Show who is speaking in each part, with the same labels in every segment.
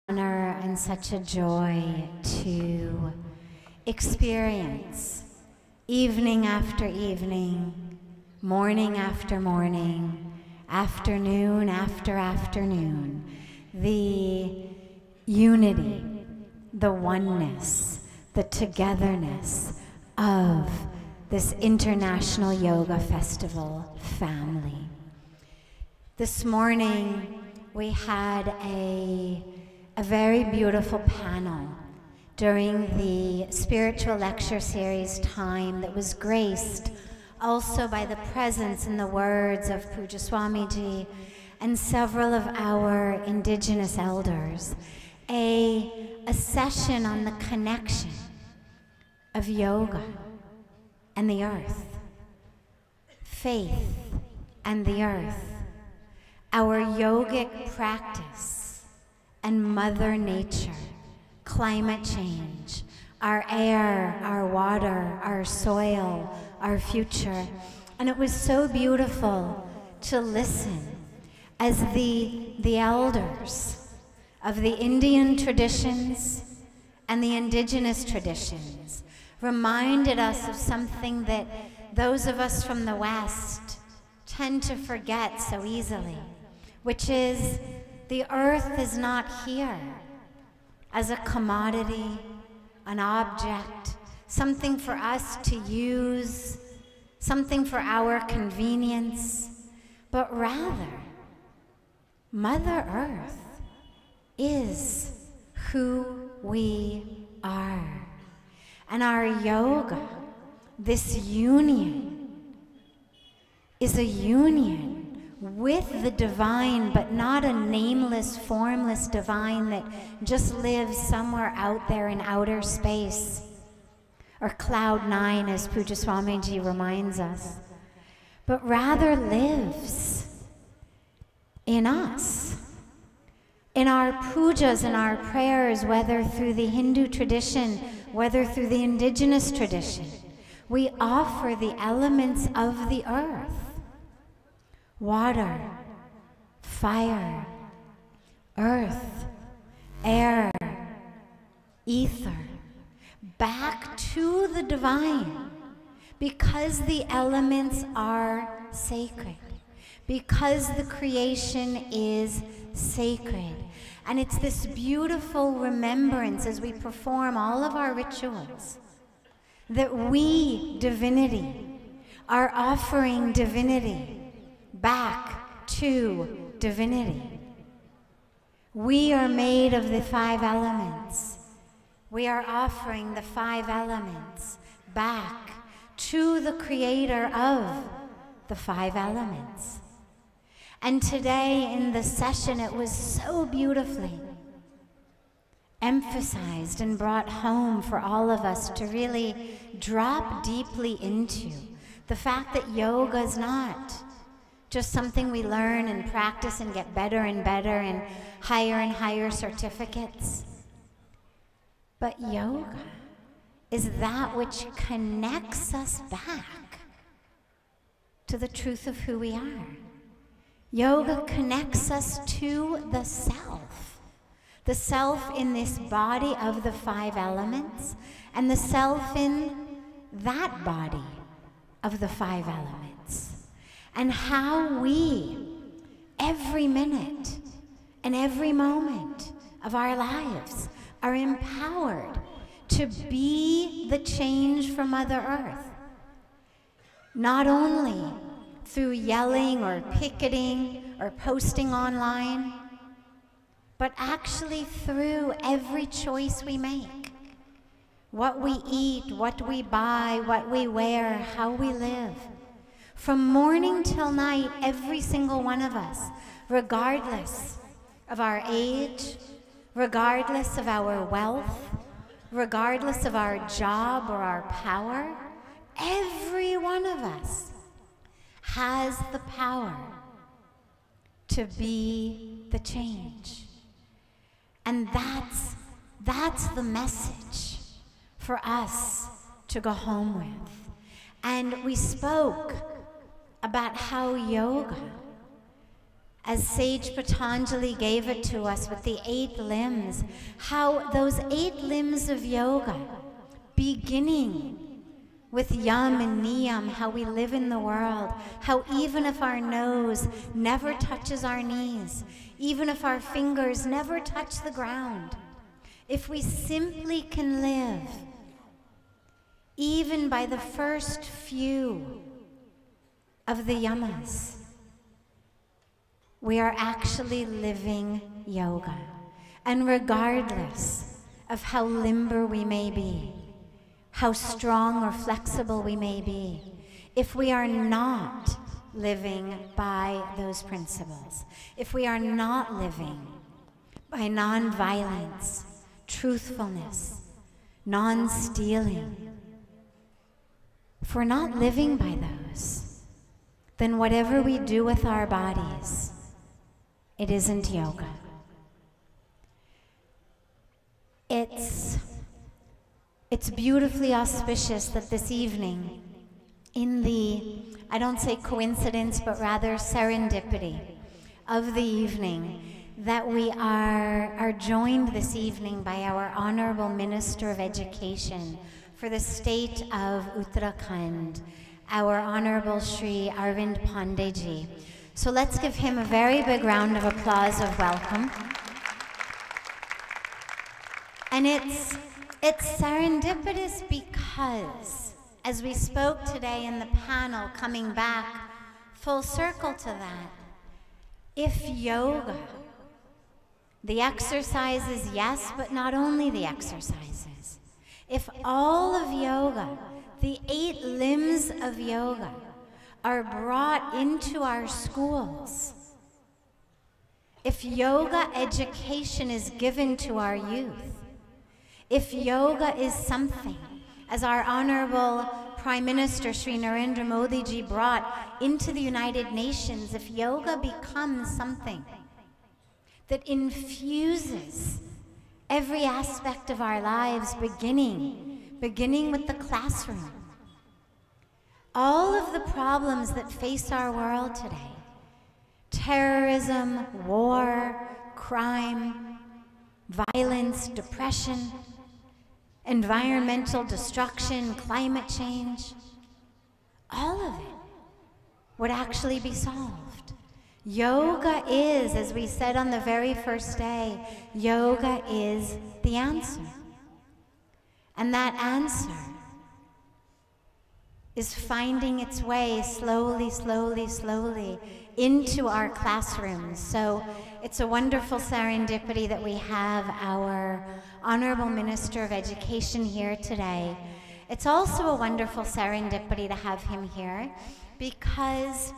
Speaker 1: Honor and such a joy to experience evening after evening, morning after morning, afternoon after afternoon, the unity, the oneness, the togetherness of this International Yoga Festival family. This morning we had a very beautiful panel during the spiritual lecture series time that was graced also by the presence and the words of Puja Swamiji and several of our indigenous elders. A session on the connection of yoga and the earth, faith and the earth, our yogic practice and Mother Nature, climate change, our air, our water, our soil, our future. And it was so beautiful to listen as the elders of the Indian traditions and the indigenous traditions reminded us of something that those of us from the West tend to forget so easily, which is the earth is not here as a commodity, an object, something for us to use, something for our convenience, but rather, Mother Earth is who we are. And our yoga, this union, is a union with the divine, but not a nameless, formless divine that just lives somewhere out there in outer space, or cloud nine, as Puja Swamiji reminds us, but rather lives in us. In our pujas and our prayers, whether through the Hindu tradition, whether through the indigenous tradition, we offer the elements of the earth. Water, fire, earth, air, ether, back to the divine, because the elements are sacred, because the creation is sacred. And it's this beautiful remembrance as we perform all of our rituals that we, divinity, are offering divinity back to divinity. We are made of the 5 elements. We are offering the 5 elements back to the creator of the 5 elements. And today in the session, it was so beautifully emphasized and brought home for all of us to really drop deeply into the fact that yoga is not just something we learn and practice and get better and better and higher certificates. But yoga is that which connects us back to the truth of who we are. Yoga connects us to the self in this body of the 5 elements, and the self in that body of the 5 elements. And how we, every minute and every moment of our lives, are empowered to be the change for Mother Earth. Not only through yelling or picketing or posting online, but actually through every choice we make. What we eat, what we buy, what we wear, how we live. From morning till night, every single one of us, regardless of our age, regardless of our wealth, regardless of our job or our power, every one of us has the power to be the change. And that's the message for us to go home with. And we spoke about how yoga as Sage Patanjali gave it to us with the 8 limbs, how those 8 limbs of yoga, beginning with yam and niyam, how we live in the world, how even if our nose never touches our knees, even if our fingers never touch the ground, if we simply can live even by the first few of the yamas, we are actually living yoga. And regardless of how limber we may be, how strong or flexible we may be, if we are not living by those principles, if we are not living by nonviolence, truthfulness, non-stealing, if we're not living by those, then whatever we do with our bodies, it isn't yoga. It's beautifully auspicious that this evening, in the, I don't say coincidence, but rather serendipity of the evening, that we are joined this evening by our Honorable Minister of Education for the state of Uttarakhand, our Honorable Shri Arvind Pandeyji. So let's give him a very big round of applause of welcome. And it's serendipitous because, as we spoke today in the panel, coming back full circle to that, if yoga, the exercises, yes, but not only the exercises, if all of yoga, the 8 limbs of yoga, are brought into our schools, if yoga education is given to our youth, if yoga is something, as our Honorable Prime Minister Shri Narendra Modi ji brought into the United Nations, if yoga becomes something that infuses every aspect of our lives, beginning with the classroom, all of the problems that face our world today, terrorism, war, crime, violence, depression, environmental destruction, climate change, all of it would actually be solved. Yoga is, as we said on the very first day, yoga is the answer. And that answer is finding its way slowly, slowly, slowly into our classrooms. So it's a wonderful serendipity that we have our Honorable Minister of Education here today. It's also a wonderful serendipity to have him here because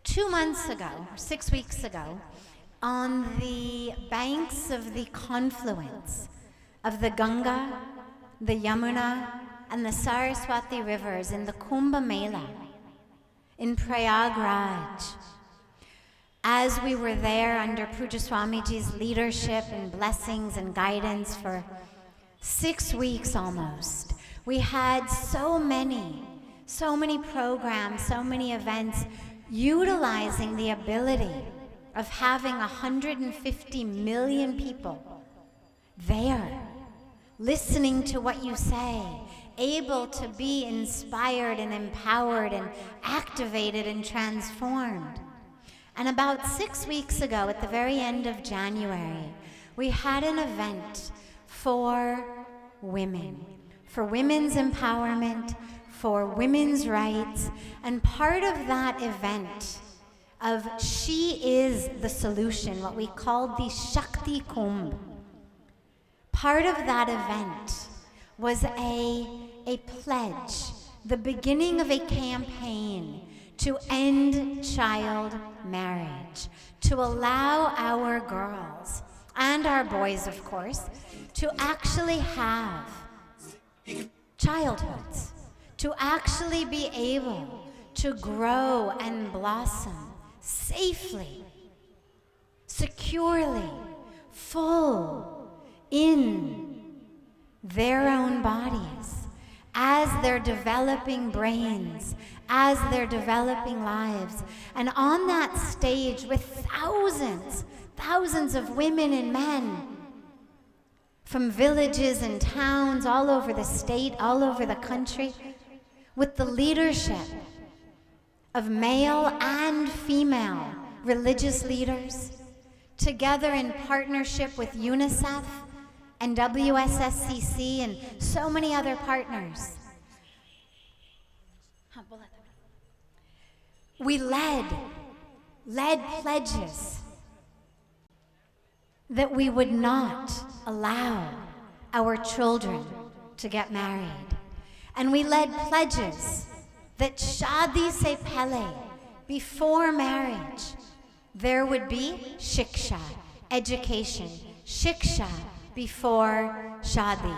Speaker 1: 2 months ago, 6 weeks ago, on the banks of the confluence of the Ganga, the Yamuna, and the Saraswati rivers in the Kumbh Mela in Prayagraj, as we were there under Puja Swamiji's leadership and blessings and guidance for 6 weeks almost, we had so many programs, so many events utilizing the ability of having 150 million people there, listening to what you say, able to be inspired and empowered and activated and transformed. And about 6 weeks ago, at the very end of January, we had an event for women, for women's empowerment, for women's rights, and part of that event of She is the Solution, what we called the Shakti Kumbh, part of that event was a pledge, the beginning of a campaign to end child marriage, to allow our girls, and our boys of course, to actually have childhoods, to actually be able to grow and blossom safely, securely, full in their own bodies, as they're developing brains, as they're developing lives. And on that stage with thousands of women and men from villages and towns all over the state, all over the country, with the leadership of male and female religious leaders, together in partnership with UNICEF and WSSCC and so many other partners. We led pledges that we would not allow our children to get married. And we led pledges that Shadi se Pehle, before marriage, there would be shiksha, education, shiksha before Shadi.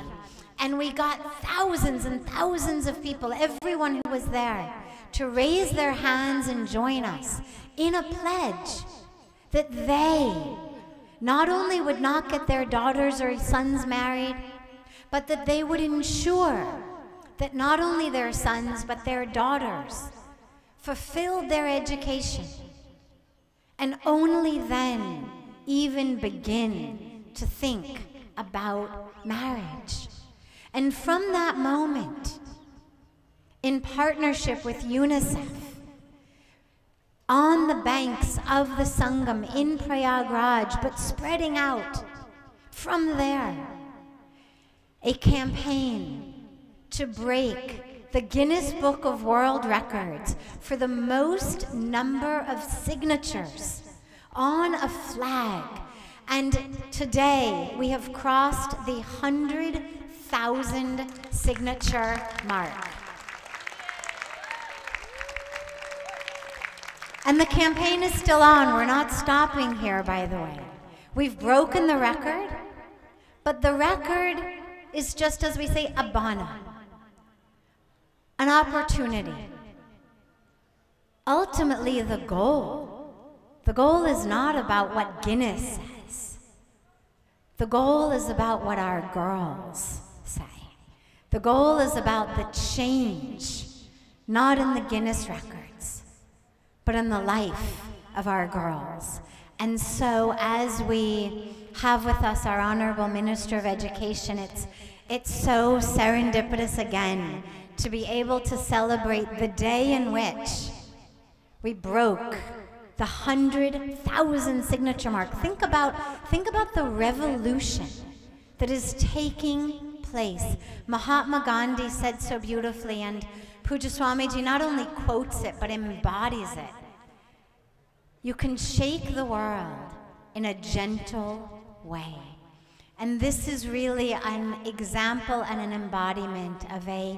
Speaker 1: And we got thousands and thousands of people, everyone who was there, to raise their hands and join us in a pledge that they not only would not get their daughters or sons married, but that they would ensure that not only their sons, but their daughters fulfilled their education, and only then even begin to think about marriage. And from that moment, in partnership with UNICEF, on the banks of the Sangam in Prayagraj, but spreading out from there, a campaign to break the Guinness Book of World Records for the most number of signatures on a flag. And today we have crossed the 100,000 signature mark. And the campaign is still on. We're not stopping here, by the way. We've broken the record, but the record is just, as we say, a bana, an opportunity. Ultimately, the goal is not about what Guinness says. The goal is about what our girls say. The goal is about the change, not in the Guinness records, but in the life of our girls. And so as we have with us our Honorable Minister of Education, it's so serendipitous again to be able to celebrate the day in which we broke the 100,000 signature mark. Think about the revolution that is taking place. Mahatma Gandhi said so beautifully, and Puja Swamiji not only quotes it, but embodies it. You can shake the world in a gentle way. And this is really an example and an embodiment of a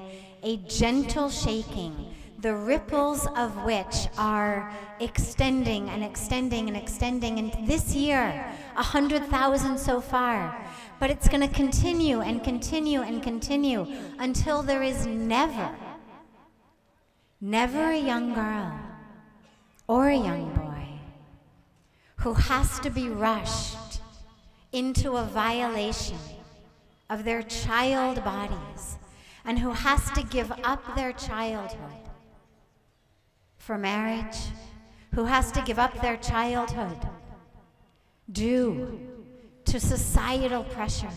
Speaker 1: gentle shaking, the ripples of which are extending and extending and extending. And this year, 100,000 so far. But it's going to continue and continue and continue until there is never a young girl or a young boy who has to be rushed into a violation of their child bodies and who has to give up their childhood for marriage, who has to give up their childhood due to societal pressure,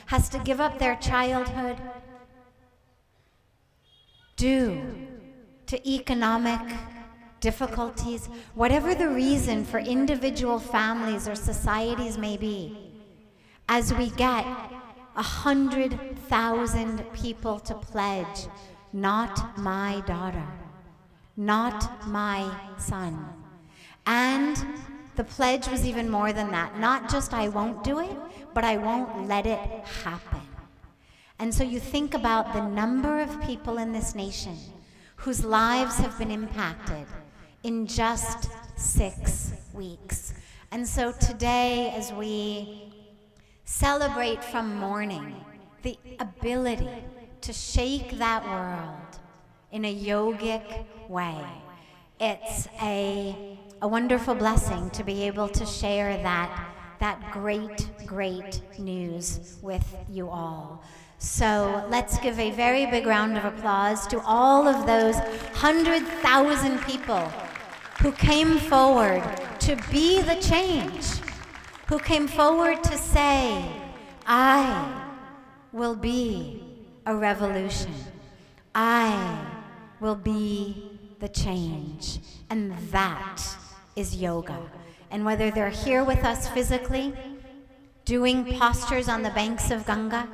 Speaker 1: has to give up their childhood due to economic difficulties, whatever the reason for individual families or societies may be. As we get 100,000 people to pledge, not my daughter, not my son. And the pledge was even more than that. Not just I won't do it, but I won't let it happen. And so you think about the number of people in this nation whose lives have been impacted in just 6 weeks. And so today, as we celebrate from mourning the ability to shake that world in a yogic way, it's a wonderful blessing to be able to share that great great news with you all. So let's give a very big round of applause to all of those 100,000 people who came forward to be the change, who came forward to say, I will be a revolution. I will be the change. And that is yoga. And whether they're here with us physically, doing postures on the banks of Ganga,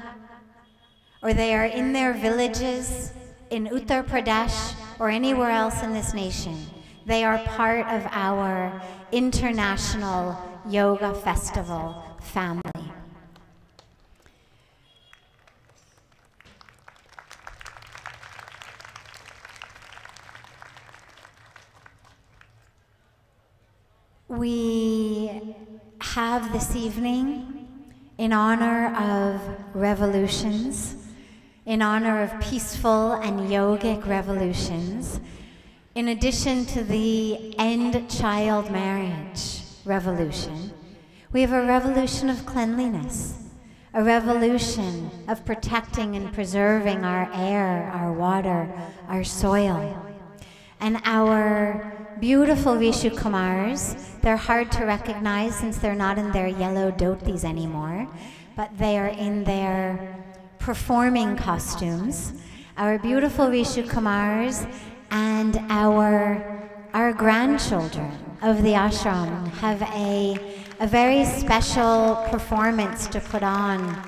Speaker 1: or they are in their villages in Uttar Pradesh or anywhere else in this nation, they are part of our international yoga festival family. We have this evening, in honor of revolutions, in honor of peaceful and yogic revolutions, in addition to the end child marriage revolution, we have a revolution of cleanliness, a revolution of protecting and preserving our air, our water, our soil. And our beautiful Vishu Kumars, they're hard to recognize since they're not in their yellow dhotis anymore, but they are in their performing costumes. Our beautiful Vishu Kumars and our grandchildren of the ashram have a very special performance to put on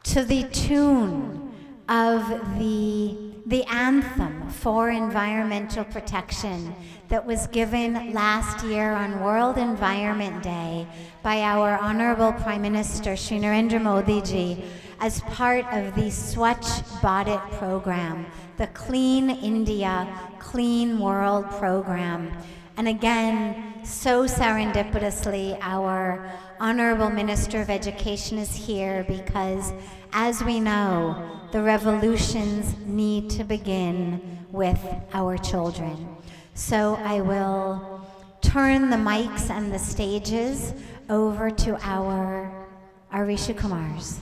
Speaker 1: to the tune of the anthem for environmental protection that was given last year on World Environment Day by our Honorable Prime Minister Shri Narendra Modi ji as part of the Swachh Bharat program, the Clean India, Clean World program. And again, so serendipitously, our Honorable Minister of Education is here because, as we know, the revolutions need to begin with our children. So I will turn the mics and the stages over to our Vishu Kumars.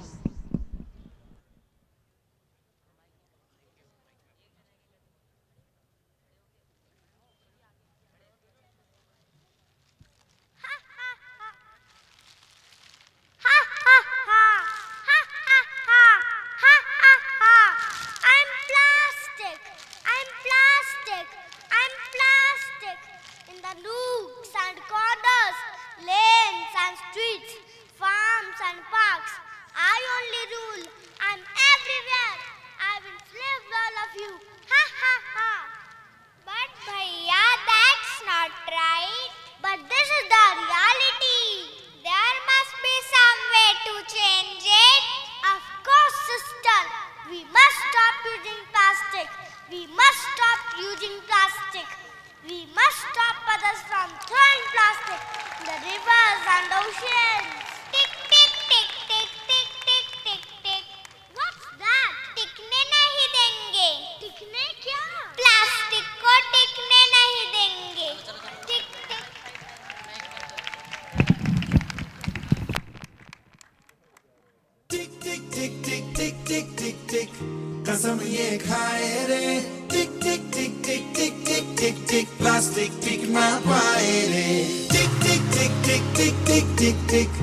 Speaker 2: कसम ये खाए रे टिक टिक टिक टिक टिक टिक टिक टिक plastic टिक ना पाए रे टिक टिक टिक टिक टिक टिक टिक टिक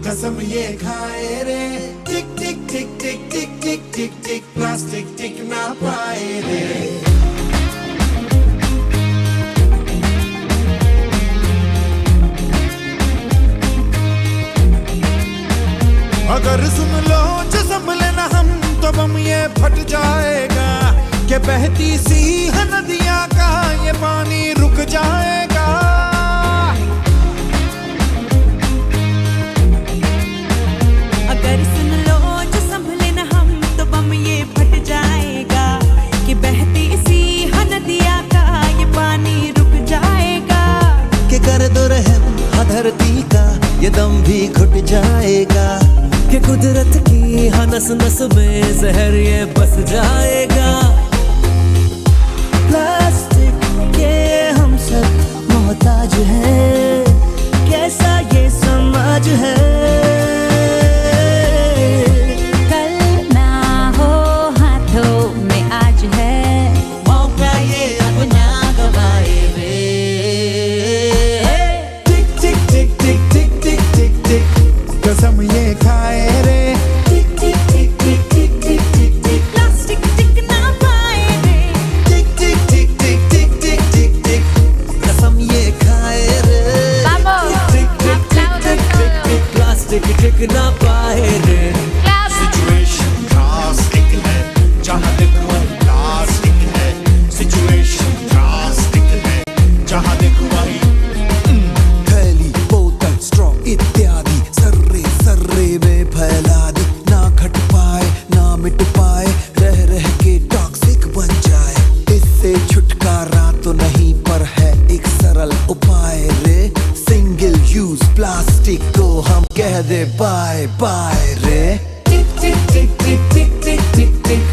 Speaker 2: कसम ये खाए रे टिक टिक टिक टिक टिक टिक टिक टिक प्लास्टिक टिक ना पाए रे अगर सुन लो जो संभले ना हम तो बम ये फट जाएगा कि बहती सी है नदियाँ का ये पानी रुक जाएगा
Speaker 3: अगर सुन लो जो संभले ना हम तो बम ये फट जाएगा कि बहती सी है नदियाँ का ये पानी रुक जाएगा
Speaker 4: कि कर दो रहम धरती का ये दम भी घुट जाएगा कि कुदरत की हर नस नस में जहर ये बस जाएगा प्लास्टिक के हम सब मोहताज हैं कैसा ना पाए रे।
Speaker 2: सिचुएशन ड्रास्टिक है, जहाँ देखो प्लास्टिक है। सिचुएशन ड्रास्टिक है, जहाँ देखो वही
Speaker 4: थैली बोतल स्ट्रॉ इत्यादि सर्रे सर्रे में फैला दी। ना घट पाए ना मिट पाए, रह रह के टॉक्सिक बन जाए। इससे छुटकारा तो नहीं पर है एक सरल उपाय रे। सिंगल यूज प्लास्टिक को हम कह दे बाय बाय रे।
Speaker 3: टिक टिक टिक टिक टिक टिक टिक टिक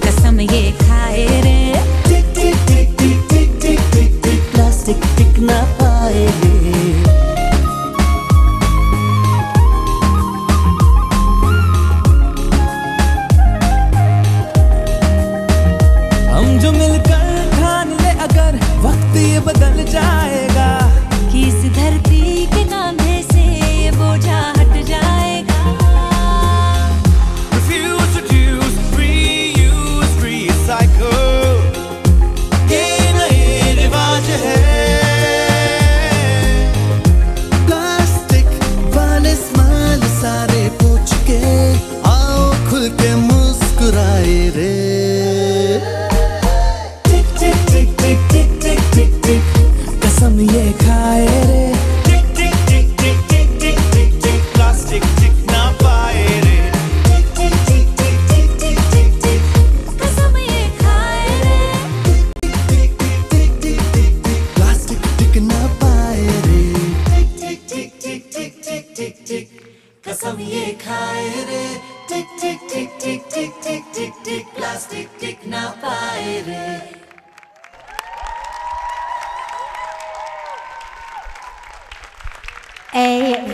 Speaker 3: कसम ये खाए रे।
Speaker 4: टिक टिक टिक टिक टिक टिक टिक टिक प्लास्टिक टिक ना पाए रे। हम जो मिलकर ठान ले अगर वक्त ये बदल जाएगा
Speaker 3: कि इस धरती के कांधे से ये बोझा हट जाएगा।
Speaker 4: Refuse to use, reuse, recycle, ये नए रिवाज है। प्लास्टिक वाले स्माइल सारे पूछ के आओ खुल के मुस्कुराए रे। टिक टिक टिक टिक टिक टिक टिक टिक कसम ये खाए रे।
Speaker 2: टिक टिक टिक टिक टिक टिक टिक टिक प्लास्टिक टिक ना पाए रे।
Speaker 4: टिक टिक टिक टिक टिक टिक टिक टिक
Speaker 3: कसम ये खाए रे।
Speaker 4: टिक टिक टिक टिक टिक टिक प्लास्टिक टिक ना पाए रे। टिक टिक टिक टिक टिक टिक टिक कसम ये खाए रे। टिक टिक टिक टिक टिक टिक टिक टिक प्लास्टिक टिक ना पाए रे।
Speaker 1: A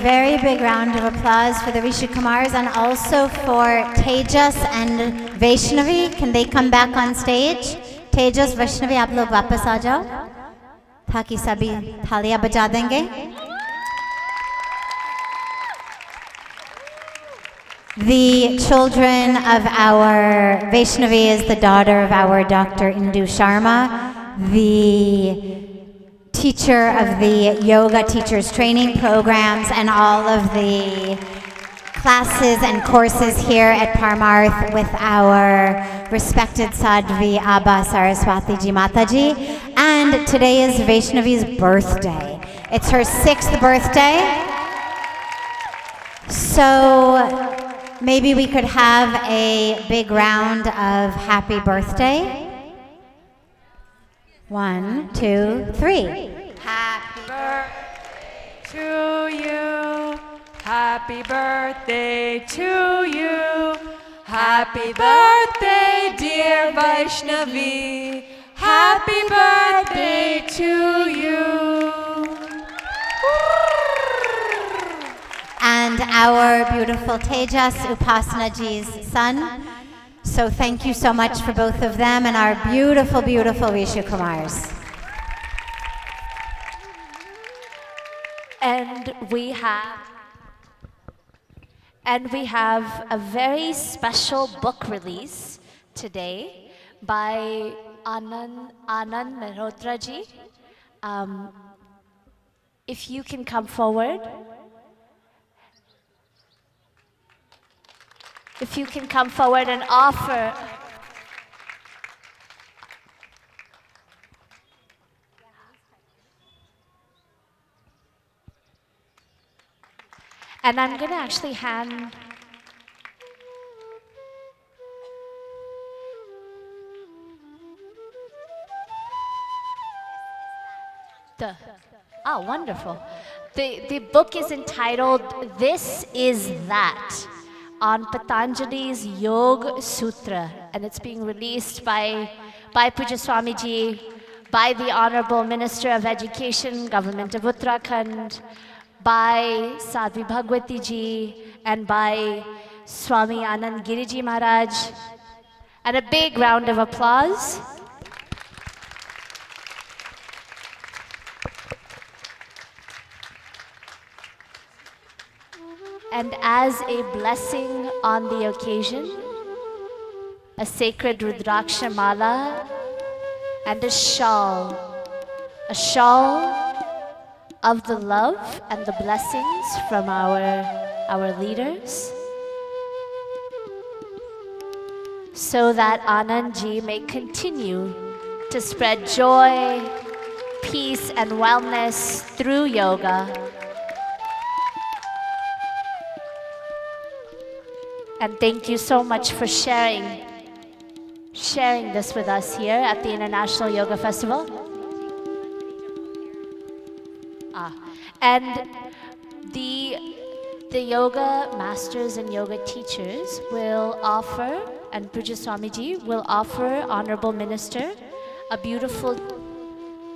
Speaker 1: very big round of applause for the Rishi Kumars and also for Tejas and Vaishnavi. Can they come back on stage? Tejas, Vaishnavi, आप लोग वापस आ जाओ ताकि सभी थालियां बजा देंगे। The children of our Vaishnavi is the daughter of our Dr. Indu Sharma, the teacher of the yoga teachers training programs and all of the classes and courses here at Parmarth with our respected Sadhvi Abba Saraswati Ji Mataji. And today is Vaishnavi's birthday. It's her 6th birthday. So maybe we could have a big round of happy birthday. 1, 2, 3.
Speaker 5: Happy birthday to you. Happy birthday to you. Happy birthday, dear Vaishnavi. Happy birthday to you.
Speaker 1: And our beautiful Tejas, Upasana Ji's son. So thank you so much for both of them and our beautiful, beautiful Rishi Kumars.
Speaker 6: And we have a very special book release today by Anand Mehrotra ji. If you can come forward. If you can come forward and offer. And I'm going to actually hand oh, wonderful. The book is entitled This Is That, on Patanjali's Yoga Sutra, and it's being released by Puja Swamiji, by the Honorable Minister of Education, Government of Uttarakhand, by Sadhvi Bhagwati ji, and by Swami Anand Giriji Maharaj. And a big round of applause. And as a blessing on the occasion, a sacred Rudraksha Mala and a shawl of the love and the blessings from our our leaders, so that Anand ji may continue to spread joy, peace, and wellness through yoga. And thank you so much for sharing this with us here at the International Yoga Festival. And the yoga masters and yoga teachers will offer, and Pujya Swamiji will offer Honorable Minister a beautiful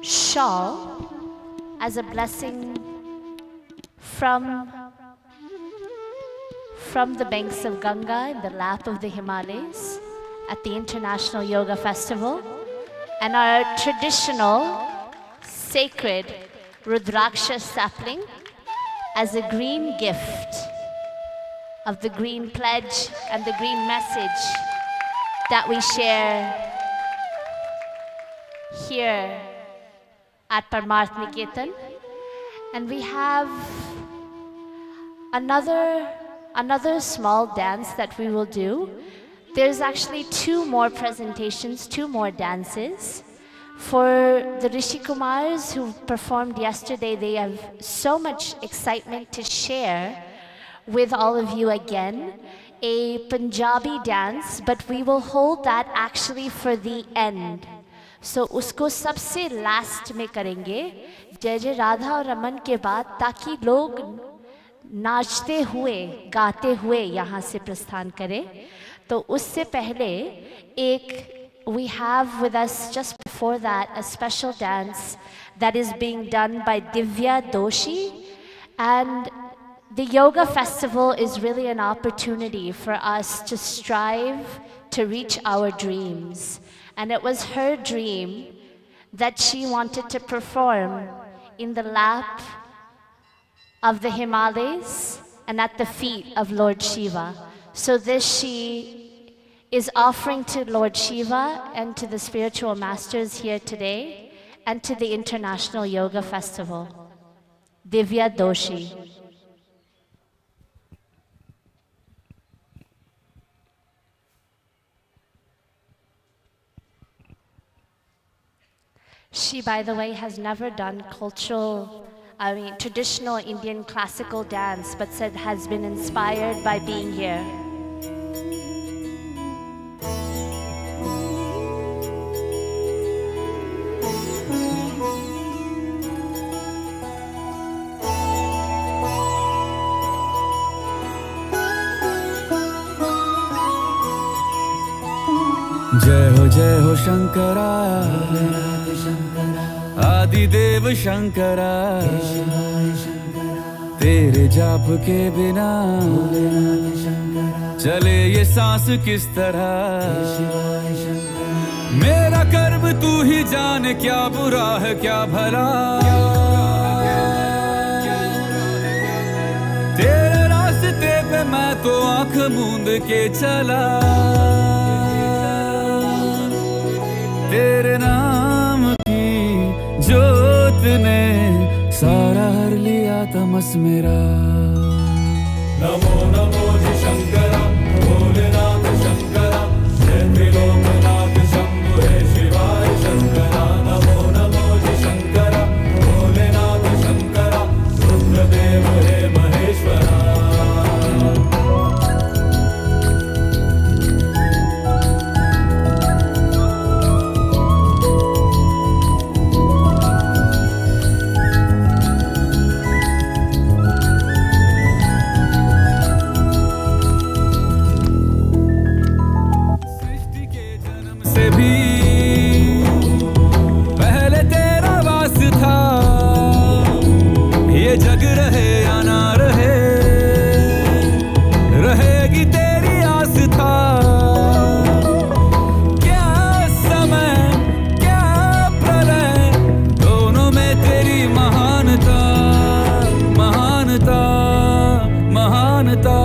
Speaker 6: shawl as a blessing from the banks of Ganga in the lap of the Himalayas at the International Yoga Festival, and our traditional sacred Rudraksha sapling as a green gift of the green pledge and the green message that we share here at Parmarth Niketan. And we have another small dance that we will do. There's actually two more presentations, two more dances. For the Rishi Kumars who performed yesterday, they have so much excitement to share with all of you again. A Punjabi dance, but we will hold that actually for the end. So usko sabse last में करेंगे, जय जय राधा और रमन के बाद, ताकि लोग नाचते हुए गाते हुए यहाँ से प्रस्थान करें. तो उससे पहले we have with us just before that a special dance that is being done by Divya Doshi. And the yoga festival is really an opportunity for us to strive to reach our dreams. And it was her dream that she wanted to perform in the lap of the Himalayas and at the feet of Lord Shiva. So this she is offering to Lord Shiva and to the spiritual masters here today and to the International Yoga Festival. Divya Doshi. She, by the way, has never done traditional Indian classical dance, but said has been inspired by being here.
Speaker 7: जय हो शंकरा आदि देव शंकरा तेरे जाप के बिना चले ये सांस किस तरह मेरा कर्म तू ही जाने क्या बुरा है क्या भला तेरे रास्ते पे मैं तो आंख मूंद के चला तेरे नाम की जोत ने सारा हर लिया तमस मेरा नमो नमो जी शंकरा भोलेनाथ शंकरा जय त्रिलोकनाथ शंभु हे शिवाय शंकरा नमो नमो जी शंकरा भोलेनाथ शंकरा रुद्रदेव हे महेश्वरा जग रहे या ना रहे रहेगी तेरी आस था क्या समय क्या प्रलय दोनों में तेरी महानता महानता महानता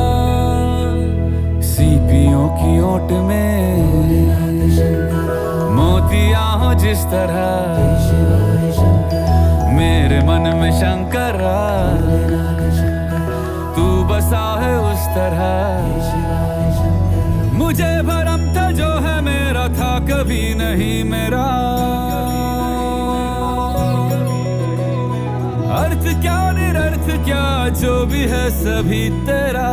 Speaker 7: सीपियों की ओट में मोतियां हो जिस तरह मेरे मन में शंकरा तू बसा है तरह। मुझे भरम था जो है मेरा था कभी नहीं मेरा। अर्थ क्या निरर्थ क्या जो भी है सभी तेरा।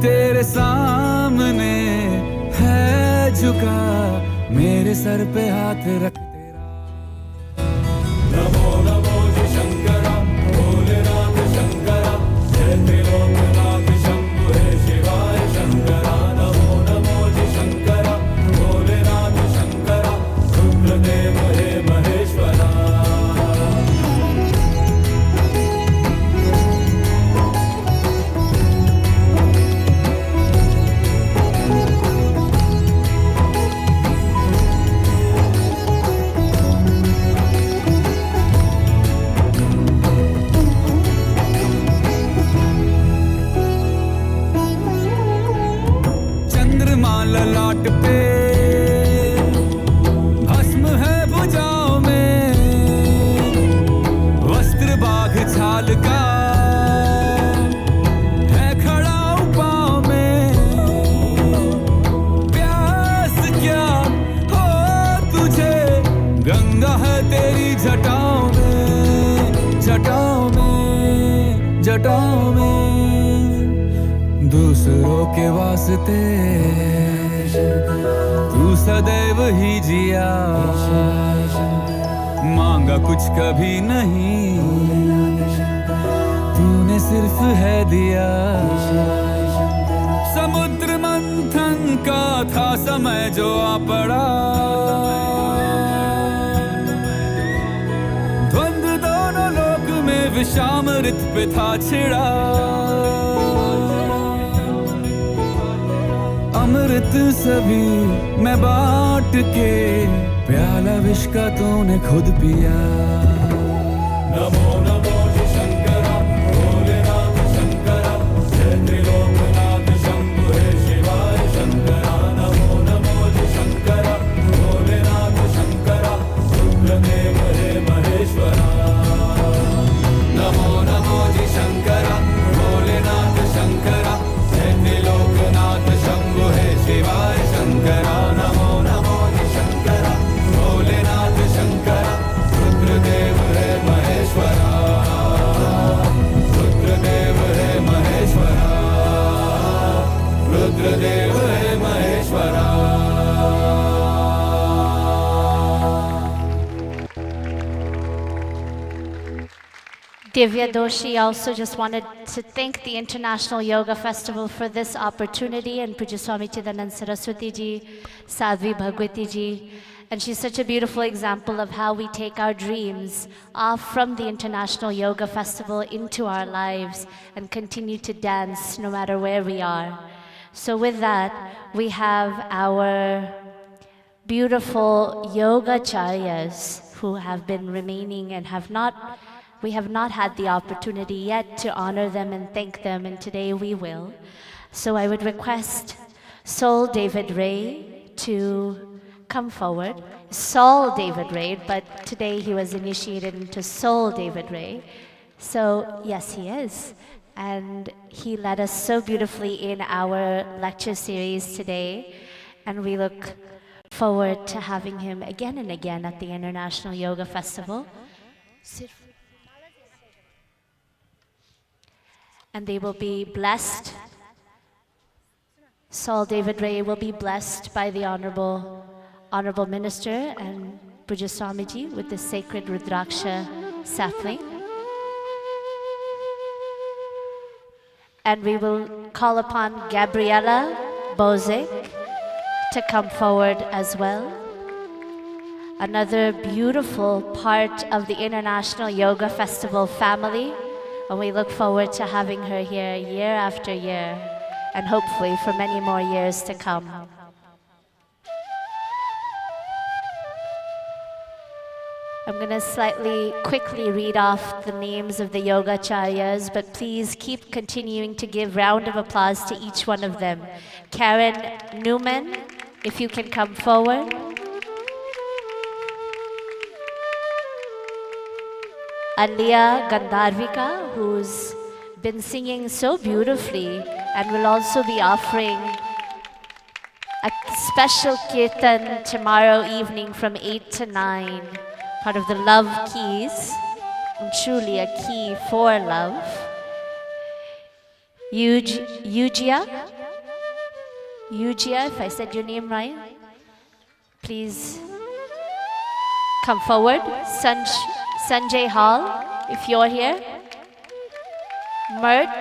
Speaker 7: तेरे सामने है झुका मेरे सर पे हाथ रख तेरा। नमो नमो जी शंकरा भोलेनाथ शंकरा जय त्रिलोकनाथ शंभु हे शिवाय शंकरा। नमो नमो जी शंकरा भोलेनाथ शंकरा रुद्रदेव हे महेश्वरा। ललाट पे भस्म है भुजाओं में। वस्त्र बाघ छाल का है खड़ा पाँव में। प्यास क्या हो तुझे गंगा है तेरी जटाओं में। जटाओं में जटाओं में दूसरों के वास्ते तू सदैव ही जिया। मांगा कुछ कभी नहीं तूने सिर्फ है दिया। समुद्र मंथन का था समय जो आ पड़ा। द्वंद्व दोनों लोक में विषामृत पे था छिड़ा। अमृत सभी मैं बांट के प्याला विष का तूने खुद पिया। नमो नमो जी शंकरा भोलेनाथ शंकरा जय त्रिलोकनाथ शंभु हे शिवाय शंकरा। नमो नमो जी शंकरा भोलेनाथ शंकरा रुद्रदेव हे महेश्वरा। नमो नमो जी शंकरा भोलेनाथ शंकरा जय त्रिलोकनाथ शंभु हे शिवाय शंकरा। नमो नमो जी शंकरा भोलेनाथ शंकरा रुद्रदेव हे महेश्वरा। रुद्रदेव हे महेश्वरा। रुद्रदेव हे Maheshwara.
Speaker 6: Divya Doshi also just wanted to thank the International Yoga Festival for this opportunity, and Pujya Swami Chidanand Saraswati ji, Sadhvi Bhagwati ji. And she's such a beautiful example of how we take our dreams off from the International Yoga Festival into our lives and continue to dance no matter where we are. So with that, we have our beautiful yogacharyas who have been remaining and we have not had the opportunity yet to honor them and thank them, and today we will. So I would request Soul David Ray to come forward. Saul David Ray, but today he was initiated into Soul David Ray. So yes, he is. And he led us so beautifully in our lecture series today, and we look forward to having him again and again at the International Yoga Festival. And they will be blessed. Saul David Ray will be blessed by the Honorable Minister and Pujya Swamiji with the sacred Rudraksha sapling. And we will call upon Gabriela Bozic to come forward as well. Another beautiful part of the International Yoga Festival family. And we look forward to having her here year after year, and hopefully for many more years to come. I'm going to quickly read off the names of the Yogacharyas, but please keep continuing to give round of applause to each one of them. Karen Newman, if you can come forward. Alia Gandharvika, who's been singing so beautifully, and will also be offering a special kirtan tomorrow evening from 8 to 9, part of the love keys, and truly a key for love. Yujia, if I said your name right, please come forward. Sanjay Hall, if you're here. Mert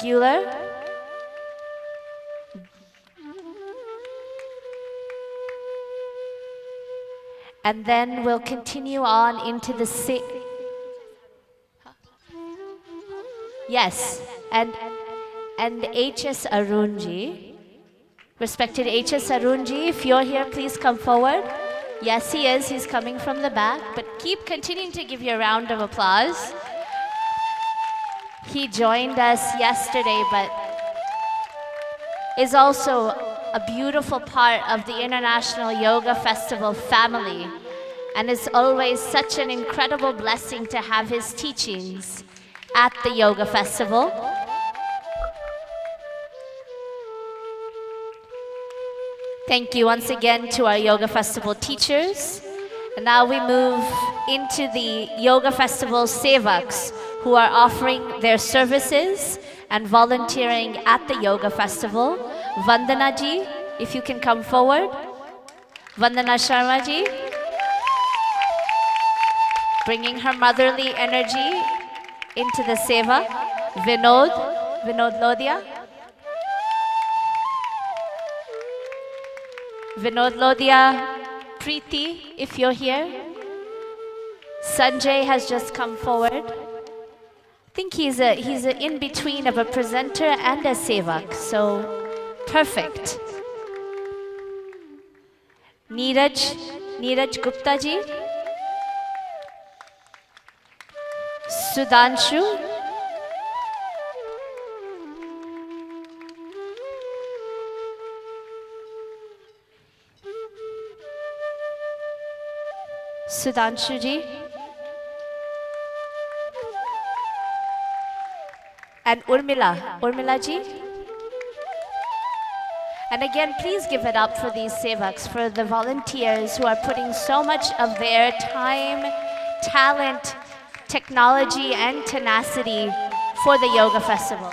Speaker 6: Guler. And then we'll continue on into the yes, and H.S. Arunji. Respected H.S. Arunji, if you're here, please come forward. Yes, he is. He's coming from the back, but keep continuing to give you a round of applause. He joined us yesterday, but is also a beautiful part of the International Yoga Festival family, and it's always such an incredible blessing to have his teachings at the Yoga Festival. Thank you once again to our Yoga Festival teachers. And now we move into the Yoga Festival Sevaks, who are offering their services and volunteering at the Yoga Festival. Vandana ji, if you can come forward. Vandana Sharma ji, bringing her motherly energy into the Seva. Vinod Lodhia. Vinod Lodhia, Preeti, if you're here. Sanjay has just come forward. I think he's a in-between of a presenter and a sevak, so perfect. Neeraj Gupta ji. Sudhanshu. Sudhanshu ji. And Urmila ji. And again, please give it up for these sevaks, for the volunteers who are putting so much of their time, talent, technology, and tenacity for the Yoga Festival.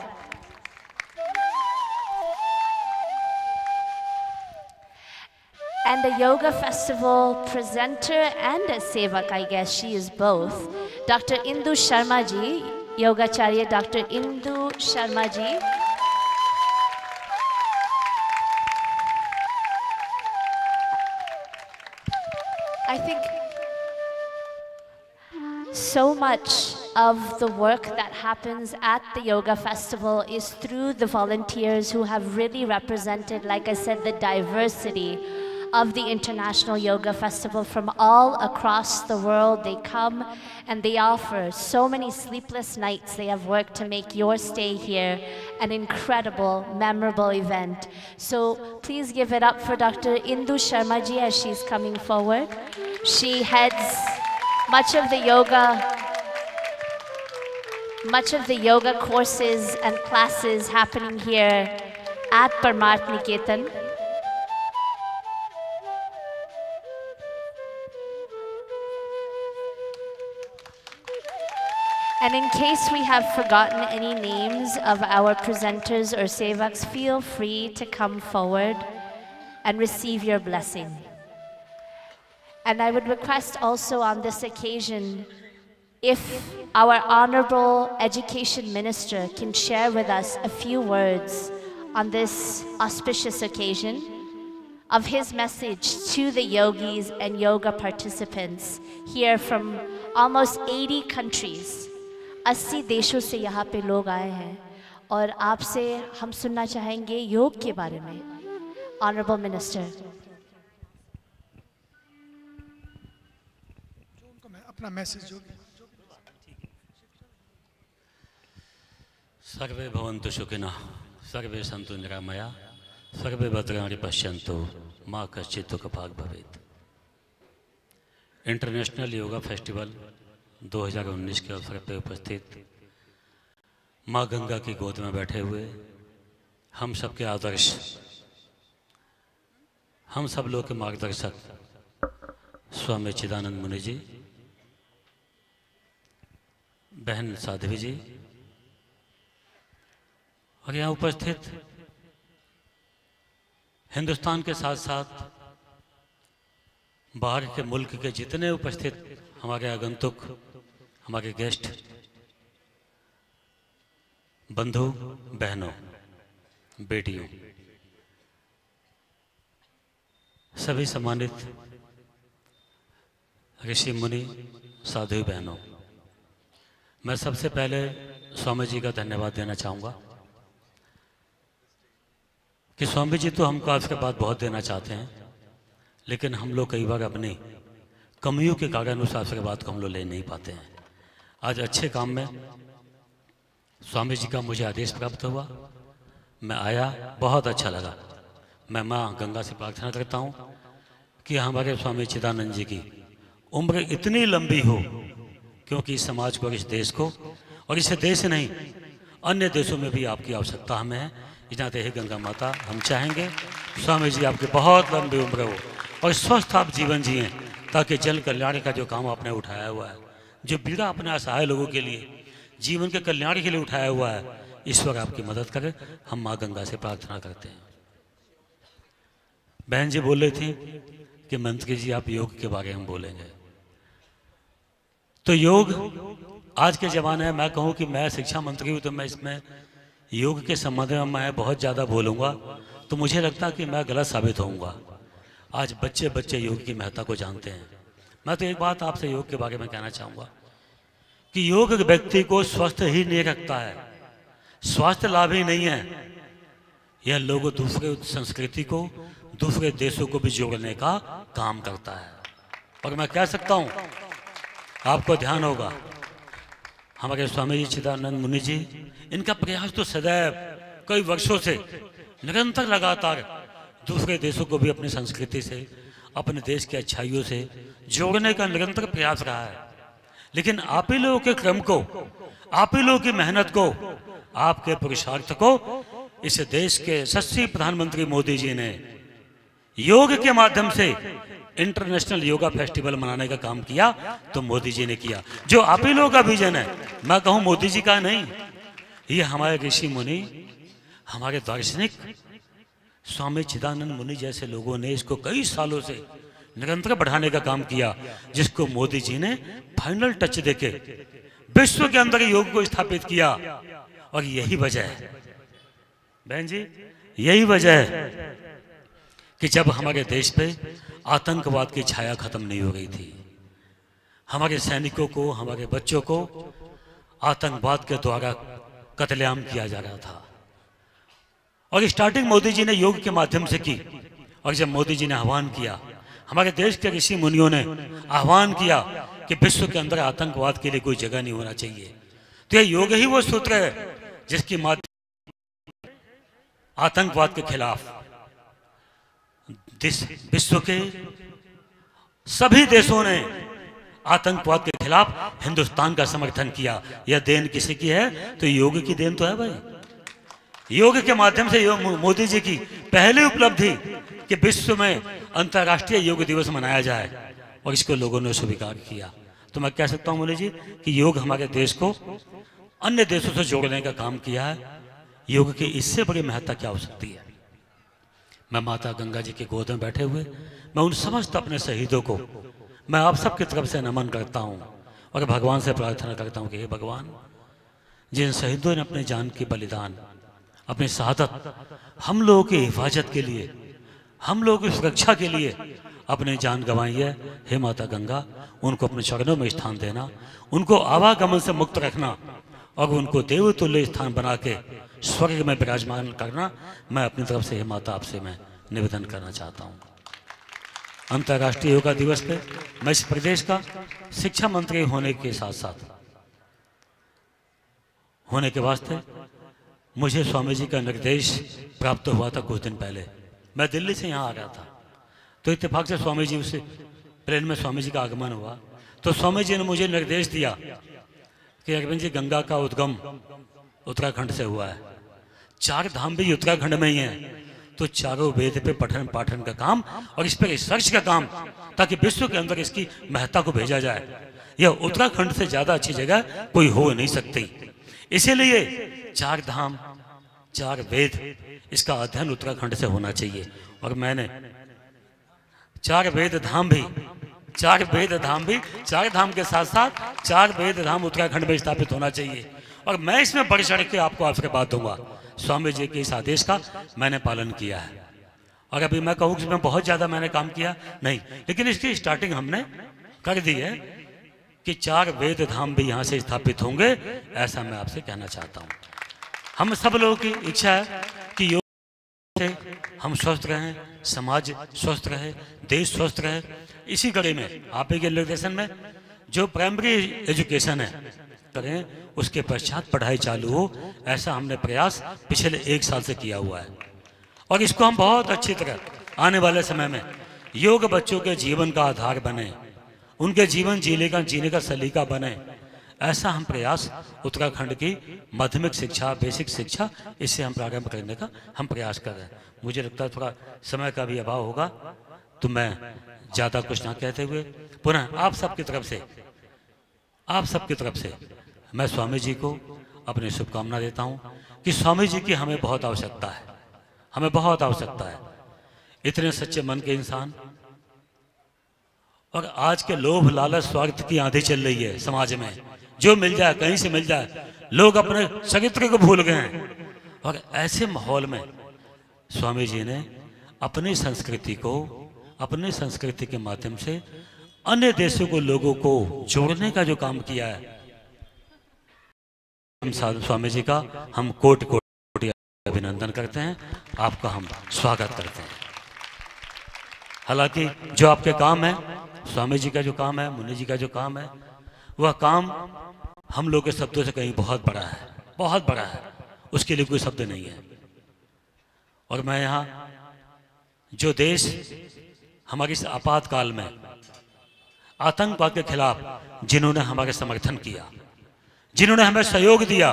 Speaker 6: And a Yoga Festival presenter and a sevak, I guess she is both. Dr. Indu Sharma ji, Yogacharya Dr. Indu Sharma ji. I think so much of the work that happens at the Yoga Festival is through the volunteers who have really represented, like I said, the diversity of the International Yoga Festival from all across the world. They come and they offer so many sleepless nights. They have worked to make your stay here an incredible, memorable event. So please give it up for Dr. Indu Sharma ji as she's coming forward. She heads much of the yoga courses and classes happening here at Parmarth Niketan. And in case we have forgotten any names of our presenters or sevaks, feel free to come forward and receive your blessing. And I would request also on this occasion, if our Honorable Education Minister can share with us a few words on this auspicious occasion of his message to the yogis and yoga participants here from almost 80 countries. 80 देशों से यहाँ पे लोग आए हैं और आपसे हम सुनना चाहेंगे योग के बारे में. Honorable Minister.
Speaker 8: अपना मैसेज जो
Speaker 9: सर्वे भवन्तु सुखिनः सर्वे सन्तु निरामया सर्वे भद्राणि पश्यन्तु मां कश्चित् दुःखभाग् भवेत्. इंटरनेशनल योगा फेस्टिवल 2019 के अवसर पर उपस्थित माँ गंगा की गोद में बैठे हुए हम सबके आदर्श, हम सब लोग के मार्गदर्शक स्वामी चिदानंद मुनि जी, बहन साध्वी जी और यहाँ उपस्थित हिंदुस्तान के साथ साथ बाहर के मुल्क के जितने उपस्थित हमारे आगंतुक, हमारे गेस्ट, बंधु बहनों, बेटियों, सभी सम्मानित ऋषि मुनि, साधु बहनों, मैं सबसे पहले स्वामी जी का धन्यवाद देना चाहूँगा कि स्वामी जी तो हमको आशीर्वाद बहुत देना चाहते हैं, लेकिन हम लोग कई बार अपनी कमियों के कारण उस आशीर्वाद को हम लोग ले नहीं पाते हैं। आज अच्छे काम में स्वामी जी का मुझे आदेश प्राप्त हुआ, मैं आया, बहुत अच्छा लगा। मैं माँ गंगा से प्रार्थना करता हूँ कि हमारे स्वामी चिदानंद जी की उम्र इतनी लंबी हो, क्योंकि इस समाज को, इस देश को, और इसे देश नहीं अन्य देशों में भी आपकी आवश्यकता हमें है। इजाते ही गंगा माता, हम चाहेंगे स्वामी जी आपकी बहुत लंबी उम्र हो और स्वस्थ आप जीवन जिएं, ताकि जन कल्याण का जो काम आपने उठाया हुआ है, जो बीड़ा अपने असहाय लोगों के लिए, जीवन के कल्याण के लिए उठाया हुआ है, ईश्वर आपकी मदद करे। हम माँ गंगा से प्रार्थना करते हैं। बहन जी बोल रही थी कि मंत्री जी आप योग के बारे में बोलेंगे, तो योग आज के ज़माने में, मैं कहूँ कि मैं शिक्षा मंत्री हूँ, तो मैं इसमें योग के संबंध में मैं बहुत ज़्यादा बोलूँगा तो मुझे लगता है कि मैं गलत साबित होऊंगा। आज बच्चे बच्चे योग की महत्ता को जानते हैं। मैं तो एक बात आपसे योग के बारे में कहना चाहूँगा कि योग व्यक्ति को स्वस्थ ही नहीं रखता है, स्वास्थ्य लाभ ही नहीं है, यह लोगों दूसरे संस्कृति को, दूसरे देशों को भी जोड़ने का काम करता है। और मैं कह सकता हूँ, आपको ध्यान होगा, हमारे स्वामी जी चिदानंद मुनि जी, इनका प्रयास तो सदैव कई वर्षों से निरंतर लगातार दूसरे देशों को भी अपनी संस्कृति से, अपने देश की अच्छाइयों से जोड़ने का निरंतर प्रयास रहा है। लेकिन आप ही लोगों के क्रम को, आप ही लोगों की मेहनत को, आपके पुरुषार्थ को इस देश के यशस्वी प्रधानमंत्री मोदी जी ने योग के माध्यम से इंटरनेशनल योगा फेस्टिवल मनाने का काम किया, तो मोदी जी ने किया। जो आप ही लोगों का विजन है, मैं कहूँ मोदी जी का नहीं, ये हमारे ऋषि मुनि, हमारे दार्शनिक स्वामी चिदानंद मुनि जैसे लोगों ने इसको कई सालों से निरंतर बढ़ाने का काम किया, जिसको मोदी जी ने फाइनल टच देके विश्व के अंदर योग को स्थापित किया। और यही वजह है बहन जी, यही वजह है कि जब हमारे देश पे आतंकवाद की छाया खत्म नहीं हो गई थी, हमारे सैनिकों को, हमारे बच्चों को आतंकवाद के द्वारा कत्लेआम किया जा रहा था, और स्टार्टिंग मोदी जी ने योग के माध्यम से की। और जब मोदी जी ने आह्वान किया, हमारे देश के ऋषि मुनियों ने आह्वान किया कि विश्व के अंदर आतंकवाद के लिए कोई जगह नहीं होना चाहिए, तो यह योग ही वो सूत्र है जिसकी माध्यम आतंकवाद के खिलाफ विश्व के सभी देशों ने आतंकवाद के खिलाफ हिंदुस्तान का समर्थन किया। यह देन किसी की है तो योग की देन तो है भाई। योग के माध्यम से मोदी जी की पहली उपलब्धि कि विश्व में अंतर्राष्ट्रीय योग दिवस मनाया जाए, और इसको लोगों ने स्वीकार किया। तो मैं कह सकता हूँ मोदी जी कि योग हमारे देश को अन्य देशों से जोड़ने का काम किया है। योग की इससे बड़ी महत्ता क्या हो सकती है। मैं माता गंगा जी की गोद में बैठे हुए मैं उन समस्त अपने शहीदों को मैं आप सबकी तरफ से नमन करता हूँ, और भगवान से प्रार्थना करता हूँ कि हे भगवान, जिन शहीदों ने अपने जान की बलिदान, अपनी शहादत हम लोगों की हिफाजत के लिए, हम लोगों की सुरक्षा के लिए अपनी जान गंवाई है, हे माता गंगा, उनको अपने चरणों में स्थान देना, उनको आवागमन से मुक्त रखना, और उनको देवतुल्य स्थान बना के स्वर्ग में विराजमान करना। मैं अपनी तरफ से हे माता आपसे मैं निवेदन करना चाहता हूँ। अंतर्राष्ट्रीय योगा दिवस पे मैं इस प्रदेश का शिक्षा मंत्री होने के साथ साथ होने के वास्ते मुझे स्वामी जी का निर्देश प्राप्त हुआ था। कुछ दिन पहले मैं दिल्ली से यहाँ आ रहा था, तो इत्तेफाक से स्वामी जी उसे प्लेन में स्वामी जी का आगमन हुआ, तो स्वामी जी ने मुझे निर्देश दिया कि अरविंद जी, गंगा का उद्गम उत्तराखंड से हुआ है। 4 धाम भी उत्तराखंड में ही हैं। तो चारों वेद पे पठन पाठन का काम और इस पे रिसर्च का काम, ताकि विश्व के अंदर इसकी महत्ता को भेजा जाए। यह उत्तराखंड से ज़्यादा अच्छी जगह कोई हो नहीं सकती। इसीलिए 4 धाम 4 वेद, इसका अध्ययन उत्तराखंड से होना चाहिए। और मैंने 4 वेद धाम भी 4 धाम के साथ साथ 4 वेद धाम उत्तराखंड में स्थापित होना चाहिए। और मैं इसमें बढ़ चढ़ के आपको आशीर्वाद दूंगा। स्वामी जी के इस आदेश का मैंने पालन किया है। और अभी मैं कहूँ कि इसमें बहुत ज़्यादा मैंने काम किया नहीं, लेकिन इसकी स्टार्टिंग हमने कर दी है कि 4 वेद धाम भी यहाँ से स्थापित होंगे, ऐसा मैं आपसे कहना चाहता हूँ। हम सब लोगों की इच्छा है कि योग से हम स्वस्थ रहें, समाज स्वस्थ रहे, देश स्वस्थ रहे। इसी कड़ी में आप के निर्देशन में जो प्राइमरी एजुकेशन है करें, उसके पश्चात पढ़ाई चालू हो, ऐसा हमने प्रयास पिछले 1 साल से किया हुआ है। और इसको हम बहुत अच्छी तरह आने वाले समय में योग बच्चों के जीवन का आधार बने, उनके जीवन जीने का सलीका बने, ऐसा हम प्रयास उत्तराखंड की माध्यमिक शिक्षा, बेसिक शिक्षा, इससे हम प्रारंभ करने का हम प्रयास कर रहे हैं। मुझे लगता है थोड़ा समय का भी अभाव होगा, तो मैं ज़्यादा कुछ ना कहते हुए पुनः आप सबकी तरफ से मैं स्वामी जी को अपनी शुभकामना देता हूँ कि स्वामी जी की हमें बहुत आवश्यकता है। इतने सच्चे मन के इंसान, और आज के लोभ लालच स्वार्थ की आंधी चल रही है समाज में। जो मिल जाए, कहीं से मिल जाए, लोग अपने चरित्र को भूल गए हैं। और ऐसे माहौल में स्वामी जी ने अपनी संस्कृति के माध्यम से अन्य देशों को, लोगों को जोड़ने का जो काम किया है, हम स्वामी जी का हम कोटि कोटि अभिनंदन करते हैं, आपका हम स्वागत करते हैं। हालांकि जो आपके काम है, स्वामी जी का जो काम है, मुनि जी का जो काम है, वह काम हम लोग के शब्दों से कहीं बहुत बड़ा है, उसके लिए कोई शब्द नहीं है। और मैं यहाँ जो देश हमारी इस आपातकाल में आतंकवाद के खिलाफ जिन्होंने हमारे समर्थन किया, जिन्होंने हमें सहयोग दिया,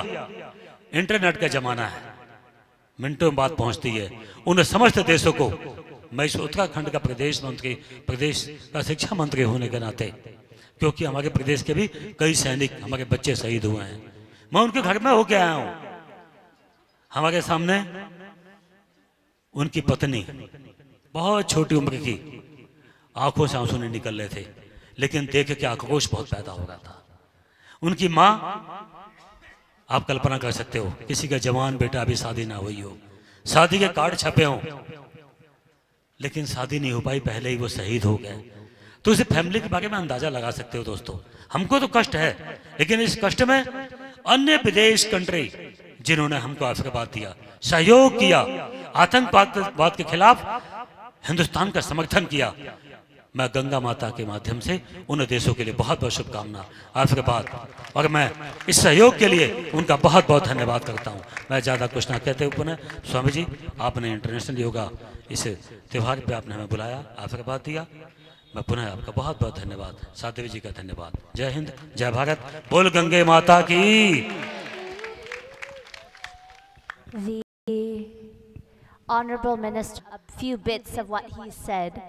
Speaker 9: इंटरनेट का जमाना है, मिनटों में बात पहुंचती है, उन समस्त देशों को मैं इस उत्तराखंड का प्रदेश का शिक्षा मंत्री होने के नाते, क्योंकि हमारे प्रदेश के भी कई सैनिक, हमारे बच्चे शहीद हुए हैं, मैं उनके घर में होके आया हूं। हमारे सामने उनकी पत्नी, बहुत छोटी उम्र की, आंखों से आंसू नहीं निकल रहे थे, लेकिन देख के आक्रोश बहुत पैदा हो रहा था। उनकी माँ, आप कल्पना कर सकते हो, किसी का जवान बेटा अभी शादी ना हुई हो, शादी के कार्ड छपे हों, लेकिन शादी नहीं हो पाई, पहले ही वो शहीद हो गए। तो उस फैमिली के बारे में अंदाजा लगा सकते हो दोस्तों। हमको तो कष्ट है, लेकिन इस कष्ट में अन्य विदेश कंट्री जिन्होंने हमको आशीर्वाद दिया, सहयोग किया, आतंकवाद के खिलाफ हिंदुस्तान का समर्थन किया, मैं गंगा माता के माध्यम से उन देशों के लिए बहुत बहुत शुभकामना, आशीर्वाद, और मैं इस सहयोग के लिए उनका बहुत बहुत धन्यवाद करता हूं। मैं ज़्यादा कुछ ना कहते हुए पुनः स्वामी जी, आपने इंटरनेशनल योगा इस त्यौहार पे आपने हमें बुलाया, आशीर्वाद दिया, मैं पुनः आपका बहुत बहुत धन्यवाद, साध्वी जी का धन्यवाद। जय हिंद, जय भारत, बोल गंगे माता की।
Speaker 6: The Honorable Minister, a few bits of what he said.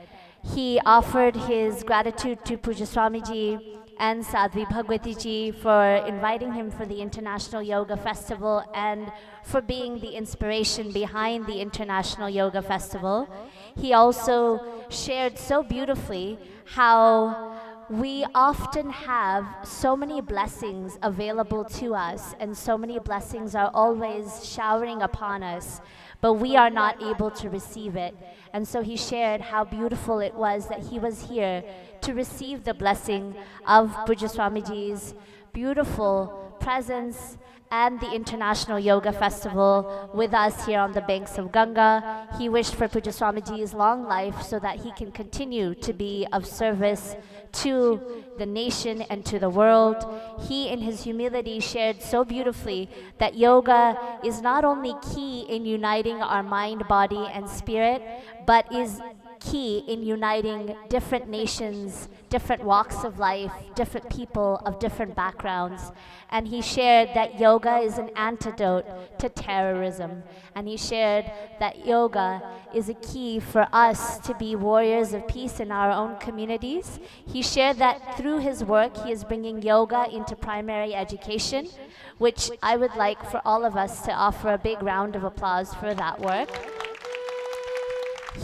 Speaker 6: He offered his gratitude to Puja Swamiji and Sadhvi Bhagwati ji for inviting him for the International Yoga Festival and for being the inspiration behind the International Yoga Festival. He also shared so beautifully how we often have so many blessings available to us, and so many blessings are always showering upon us, but we are not able to receive it. And so he shared how beautiful it was that he was here to receive the blessing of Puja Swamiji's beautiful presence and the International Yoga Festival with us here on the banks of Ganga. He wished for Puja Swamiji's long life so that he can continue to be of service to the nation and to the world. He, in his humility, shared so beautifully that yoga is not only key in uniting our mind, body, and spirit, but is key in uniting different nations, different walks of life, different people of different backgrounds. And he shared that yoga is an antidote to terrorism. And he shared that yoga is a key for us to be warriors of peace in our own communities. He shared that through his work, he is bringing yoga into primary education, which I would like for all of us to offer a big round of applause for that work.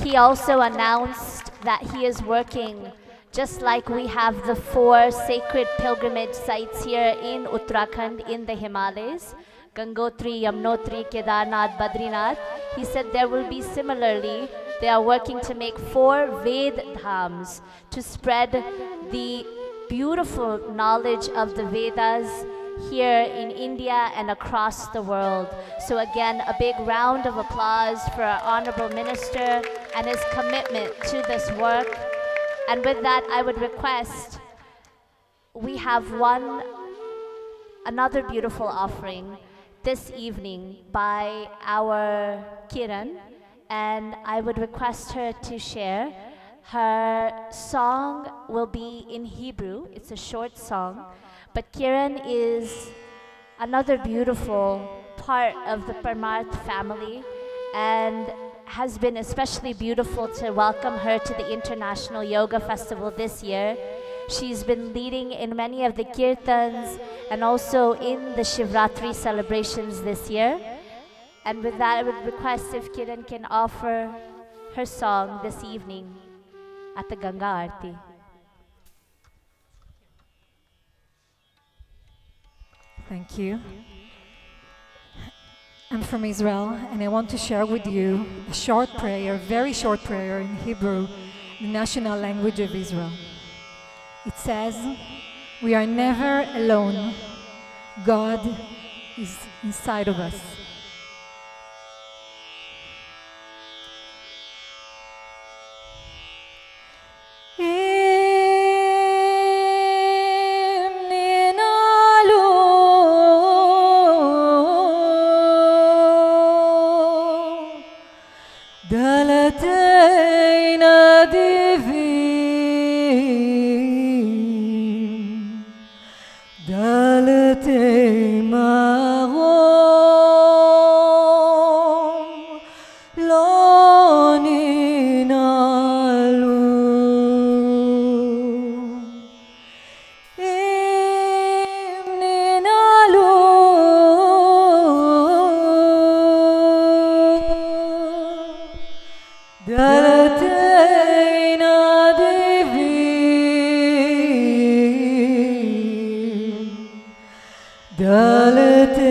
Speaker 6: He also announced that he is working, just like we have the 4 sacred pilgrimage sites here in Uttarakhand in the Himalayas, Gangotri, Yamunotri, Kedarnath, Badrinath. He said there will be similarly, they are working to make 4 Ved Dhams to spread the beautiful knowledge of the Vedas here in India and across the world. So again, a big round of applause for our Honorable Minister and his commitment to this work. And with that, I would request, we have another beautiful offering this evening by our Kiran, and I would request her to share. Her song will be in Hebrew. It's a short song. But Kiran is another beautiful part of the Parmarth family, and has been especially beautiful to welcome her to the International Yoga Festival this year. She's been leading in many of the kirtans and also in the Shivratri celebrations this year. And with that, I would request if Kiran can offer her song this evening at the Ganga Aarti.
Speaker 10: Thank you. I'm from Israel, and I want to share with you a short prayer, very short prayer in Hebrew, the national language of Israel. It says, "We are never alone. God is inside of us."
Speaker 11: Dalate